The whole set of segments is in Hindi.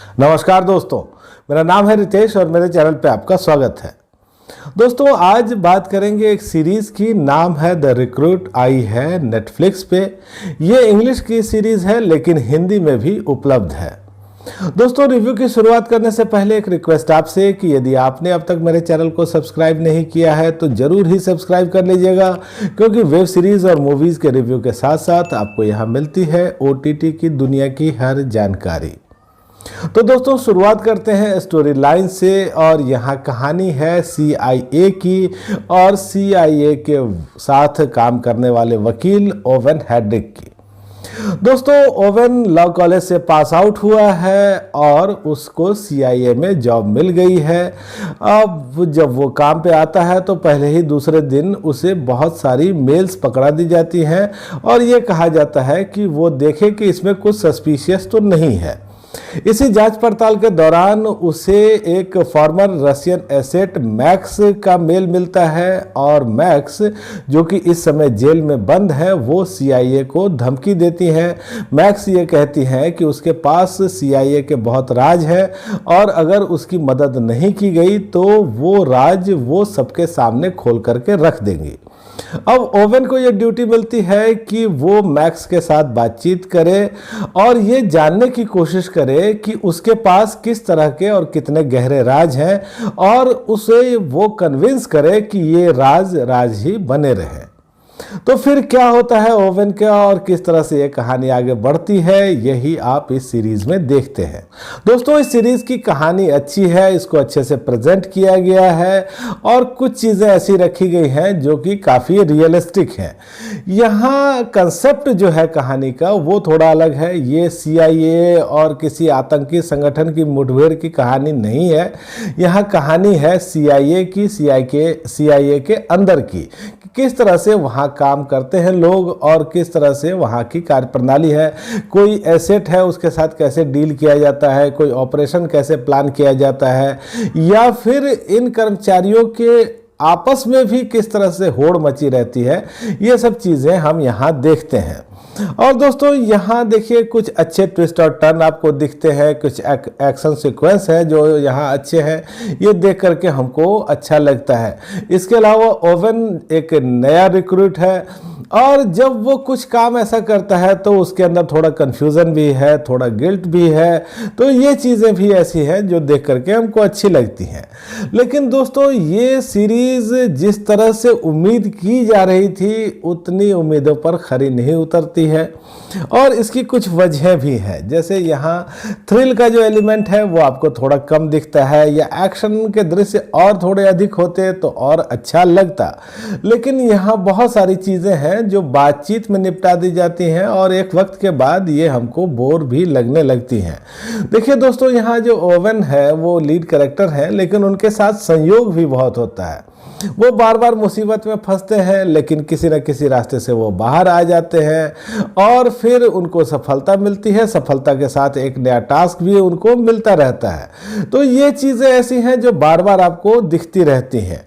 नमस्कार दोस्तों, मेरा नाम है रितेश और मेरे चैनल पे आपका स्वागत है। दोस्तों आज बात करेंगे एक सीरीज़ की, नाम है द रिक्रूट। आई है नेटफ्लिक्स पे। ये इंग्लिश की सीरीज़ है लेकिन हिंदी में भी उपलब्ध है। दोस्तों रिव्यू की शुरुआत करने से पहले एक रिक्वेस्ट आपसे कि यदि आपने अब तक मेरे चैनल को सब्सक्राइब नहीं किया है तो ज़रूर ही सब्सक्राइब कर लीजिएगा, क्योंकि वेब सीरीज़ और मूवीज़ के रिव्यू के साथ साथ आपको यहाँ मिलती है OTT की दुनिया की हर जानकारी। तो दोस्तों शुरुआत करते हैं स्टोरी लाइन से, और यहाँ कहानी है CIA की और CIA के साथ काम करने वाले वकील ओवेन हेड्रिक की। दोस्तों ओवेन लॉ कॉलेज से पास आउट हुआ है और उसको CIA में जॉब मिल गई है। अब जब वो काम पे आता है तो पहले ही दूसरे दिन उसे बहुत सारी मेल्स पकड़ा दी जाती हैं और ये कहा जाता है कि वो देखे कि इसमें कुछ सस्पिशियस तो नहीं है। इसी जांच पड़ताल के दौरान उसे एक फॉर्मर रशियन एसेट मैक्स का मेल मिलता है, और मैक्स जो कि इस समय जेल में बंद है वो CIA को धमकी देती हैं। मैक्स ये कहती हैं कि उसके पास CIA के बहुत राज है और अगर उसकी मदद नहीं की गई तो वो राज वो सबके सामने खोल करके रख देंगी। अब ओवेन को यह ड्यूटी मिलती है कि वो मैक्स के साथ बातचीत करे और ये जानने की कोशिश करे कि उसके पास किस तरह के और कितने गहरे राज हैं, और उसे वो कन्विंस करे कि ये राज ही बने रहे। तो फिर क्या होता है ओवेन का और किस तरह से ये कहानी आगे बढ़ती है, यही आप इस सीरीज में देखते हैं। दोस्तों इस सीरीज की कहानी अच्छी है, इसको अच्छे से प्रेजेंट किया गया है और कुछ चीज़ें ऐसी रखी गई हैं जो कि काफ़ी रियलिस्टिक हैं। यहाँ कंसेप्ट जो है कहानी का वो थोड़ा अलग है। ये CIA और किसी आतंकी संगठन की मुठभेड़ की कहानी नहीं है। यहाँ कहानी है CIA की, CIA के अंदर की, किस तरह से वहाँ काम करते हैं लोग और किस तरह से वहाँ की कार्यप्रणाली है। कोई एसेट है उसके साथ कैसे डील किया जाता है, कोई ऑपरेशन कैसे प्लान किया जाता है, या फिर इन कर्मचारियों के आपस में भी किस तरह से होड़ मची रहती है, ये सब चीज़ें हम यहाँ देखते हैं। और दोस्तों यहाँ देखिए कुछ अच्छे ट्विस्ट और टर्न आपको दिखते हैं, कुछ एक्शन सीक्वेंस है जो यहाँ अच्छे हैं, ये देख करके हमको अच्छा लगता है। इसके अलावा ओवेन एक नया रिक्रूट है और जब वो कुछ काम ऐसा करता है तो उसके अंदर थोड़ा कन्फ्यूज़न भी है, थोड़ा गिल्ट भी है। तो ये चीज़ें भी ऐसी हैं जो देख करके हमको अच्छी लगती हैं। लेकिन दोस्तों ये सीरीज़ जिस तरह से उम्मीद की जा रही थी उतनी उम्मीदों पर खरी नहीं उतरती है, और इसकी कुछ वजहें भी हैं। जैसे यहाँ थ्रिल का जो एलिमेंट है वो आपको थोड़ा कम दिखता है, या एक्शन के दृश्य और थोड़े अधिक होते तो और अच्छा लगता। लेकिन यहाँ बहुत सारी चीज़ें हैं जो बातचीत में निपटा दी जाती हैं और एक वक्त के बाद ये हमको बोर भी लगने लगती हैं। देखिए दोस्तों यहाँ जो ओवेन है वो लीड कैरेक्टर है, लेकिन उनके साथ संयोग भी बहुत होता है। वो बार बार मुसीबत में फंसते हैं लेकिन किसी न किसी रास्ते से वो बाहर आ जाते हैं और फिर उनको सफलता मिलती है। सफलता के साथ एक नया टास्क भी उनको मिलता रहता है। तो ये चीज़ें ऐसी हैं जो बार बार आपको दिखती रहती हैं।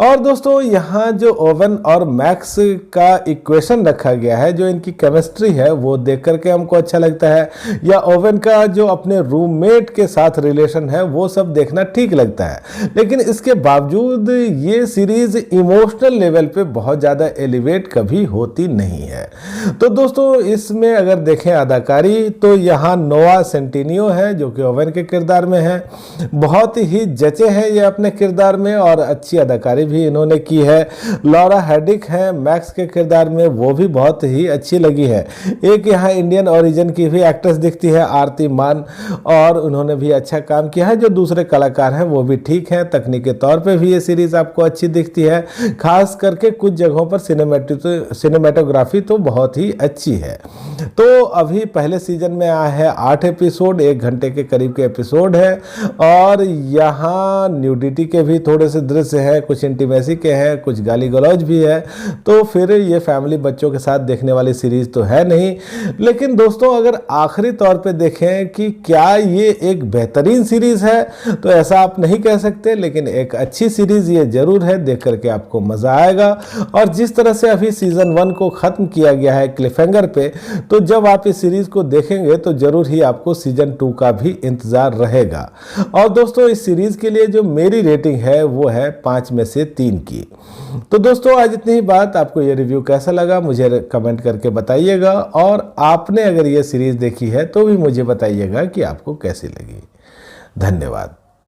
और दोस्तों यहाँ जो ओवेन और मैक्स का इक्वेशन रखा गया है, जो इनकी केमिस्ट्री है वो देख करके हमको अच्छा लगता है, या ओवेन का जो अपने रूममेट के साथ रिलेशन है वो सब देखना ठीक लगता है। लेकिन इसके बावजूद ये सीरीज इमोशनल लेवल पे बहुत ज़्यादा एलिवेट कभी होती नहीं है। तो दोस्तों इसमें अगर देखें अदाकारी तो यहाँ नोआ सेंटिनियो है जो कि ओवेन के किरदार में है। बहुत ही जचे हैं ये अपने किरदार में और अच्छी अदाकारी भी इन्होंने की है। लॉरा हेड्रिक है मैक्स के किरदार में, वो भी बहुत ही अच्छी लगी है। एक यहाँ इंडियन ओरिजिन की भी एक्ट्रेस दिखती है आरती मान, और उन्होंने भी अच्छा काम किया है। जो दूसरे कलाकार हैं वो भी ठीक हैं। तकनीकी तौर पे भी ये सीरीज़ आपको अच्छी दिखती है, खास करके कुछ जगहों पर सिनेमेटोग्राफी तो बहुत ही अच्छी है। तो अभी पहले सीजन में आया है 8 एपिसोड, 1 घंटे के करीब के एपिसोड है, और यहाँ न्यूडिटी के भी थोड़े से दृश्य हैं, कुछ इंटीमेसी के हैं, कुछ गाली गलौज भी है। तो फिर ये फैमिली बच्चों के साथ देखने वाली सीरीज तो है नहीं। लेकिन दोस्तों अगर आखिरी तौर पे देखें कि क्या ये एक बेहतरीन सीरीज है तो ऐसा आप नहीं कह सकते, लेकिन एक अच्छी सीरीज ये जरूर ज़रूर है, देख करके आपको मज़ा आएगा। और जिस तरह से अभी सीज़न 1 को ख़त्म किया गया है क्लिफ़हैंगर पे, तो जब आप इस सीरीज़ को देखेंगे तो ज़रूर ही आपको सीज़न 2 का भी इंतज़ार रहेगा। और दोस्तों इस सीरीज़ के लिए जो मेरी रेटिंग है वो है 5 में से 3 की। तो दोस्तों आज इतनी ही बात। आपको ये रिव्यू कैसा लगा मुझे कमेंट करके बताइएगा, और आपने अगर ये सीरीज़ देखी है तो भी मुझे बताइएगा कि आपको कैसी लगी। धन्यवाद।